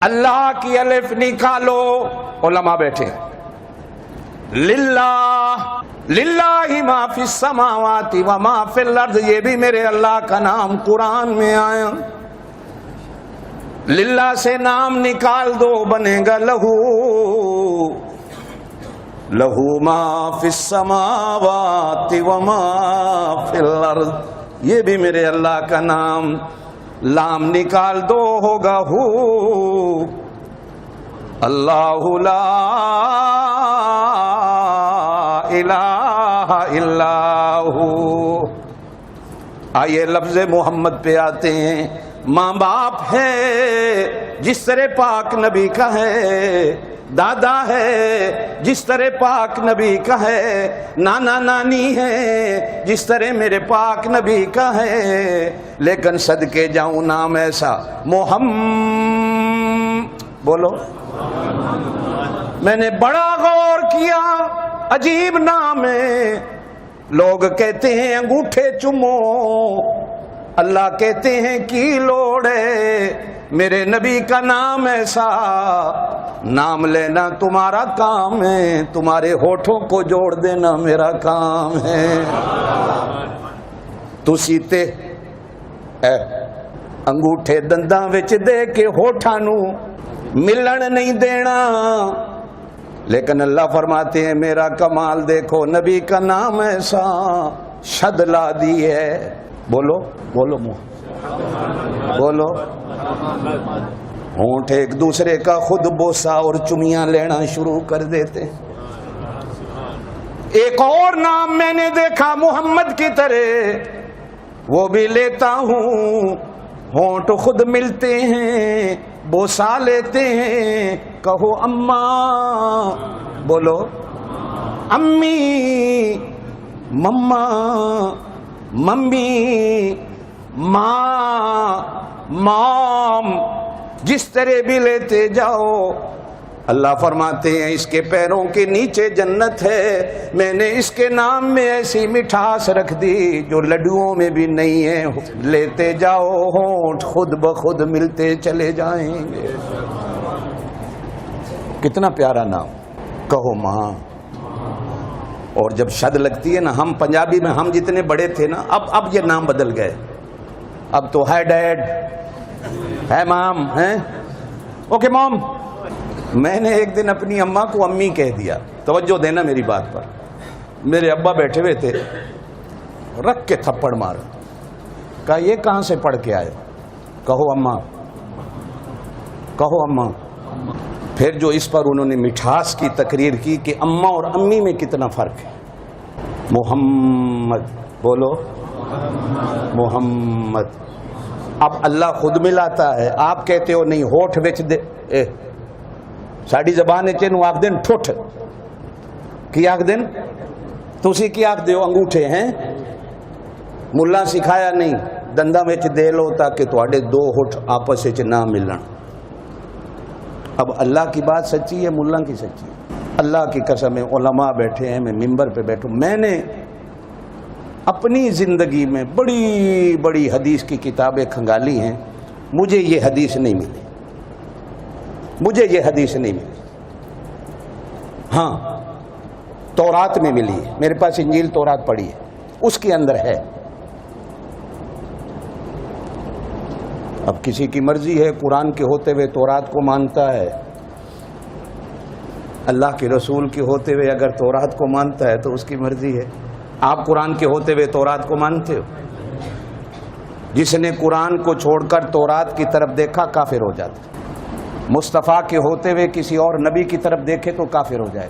اللہ کی الف نکالو، علماء بیٹھے، للہ للہ ما فی السماوات و ما فی الارض، یہ بھی میرے اللہ کا نام قرآن میں آیا۔ للہ سے نام نکال دو، بنے گا لہو، لہو ما فی السماوات و ما فی الارض، یہ بھی میرے اللہ کا نام، لام نکال دو ہوگا ہو، اللہ لا الہ الا ہو۔ آئیے لفظ محمد پہ آتے ہیں۔ ماں باپ ہے جس طرح پاک نبی کا ہے، دادا ہے جس طرح پاک نبی کا ہے، نانا نانی ہے جس طرح میرے پاک نبی کا ہے، لیکن صدقے جاؤں نام ایسا بولو، میں نے بڑا غور کیا، عجیب نام ہے۔ لوگ کہتے ہیں انگوٹھے چومو، اللہ کہتے ہیں کی لوڑ ہے، میرے نبی کا نام ایسا، نام لینا تمہارا کام ہے، تمہارے ہونٹوں کو جوڑ دینا میرا کام ہے۔ تسی تے انگوٹھے دنداں وچ دے کے ہونٹاں نو ملن نہیں دینا، لیکن اللہ فرماتے ہیں میرا کمال دیکھو، نبی کا نام ایسا، شد لا دی ہے، بولو بولو بولو، ہونٹ ایک دوسرے کا خود بوسا اور چمیاں لینا شروع کر دیتے۔ ایک اور نام میں نے دیکھا محمد کی طرح، وہ بھی لیتا ہوں، ہونٹ خود ملتے ہیں، بوسا لیتے ہیں، کہو اماں، بولو امی، مما، ممی، ماں، مام، جس طرح بھی لیتے جاؤ۔ اللہ فرماتے ہیں اس کے پیروں کے نیچے جنت ہے، میں نے اس کے نام میں ایسی مٹھاس رکھ دی جو لڈوؤں میں بھی نہیں ہے، لیتے جاؤ، ہونٹ خود بخود ملتے چلے جائیں گے۔ کتنا پیارا نام، کہو ماں۔ اور جب شد لگتی ہے نا، ہم پنجابی میں ہم جتنے بڑے تھے نا، اب یہ نام بدل گئے، اب تو ہے ڈیڈ، ہے مام، ہے اوکے مام۔ میں نے ایک دن اپنی اماں کو امی کہہ دیا، توجہ دینا میری بات پر، میرے ابا بیٹھے ہوئے تھے، رکھ کے تھپڑ مارا، کہا یہ کہاں سے پڑھ کے آئے، کہو اماں، کہو اماں۔ پھر جو اس پر انہوں نے مٹھاس کی تقریر کی کہ اماں اور امی میں کتنا فرق ہے۔ محمد، بولو محمد۔ اب اللہ خود ملاتا ہے، آپ کہتے ہو نہیں، ہوٹھ وچ دے، ساڑی زبان چینو آکھ دین ٹھوٹ، کی آکھ دین، تسی کی آکھ دیو انگوٹھے ہیں، ملا سکھایا نہیں، دندہ وچ دے لو تاکہ تواڈے دو ہوٹھ آپس وچ نہ ملن۔ اب اللہ کی بات سچی ہے، ملا کی سچی ہے، اللہ کی قسم ہے، علماء بیٹھے ہیں، میں ممبر پہ بیٹھوں، میں نے اپنی زندگی میں بڑی بڑی حدیث کی کتابیں کھنگالی ہیں، مجھے یہ حدیث نہیں ملی، مجھے یہ حدیث نہیں ملی۔ ہاں تورات میں ملی ہے، میرے پاس انجیل تورات پڑھی ہے، اس کے اندر ہے۔ اب کسی کی مرضی ہے، قرآن کے ہوتے ہوئے تورات کو مانتا ہے، اللہ کے رسول کے ہوتے ہوئے اگر تورات کو مانتا ہے تو اس کی مرضی ہے۔ آپ قرآن کے ہوتے ہوئے تورات کو مانتے ہو؟ جس نے قرآن کو چھوڑ کر تورات کی طرف دیکھا کافر ہو جاتا، مصطفیٰ کے ہوتے ہوئے کسی اور نبی کی طرف دیکھے تو کافر ہو جائے۔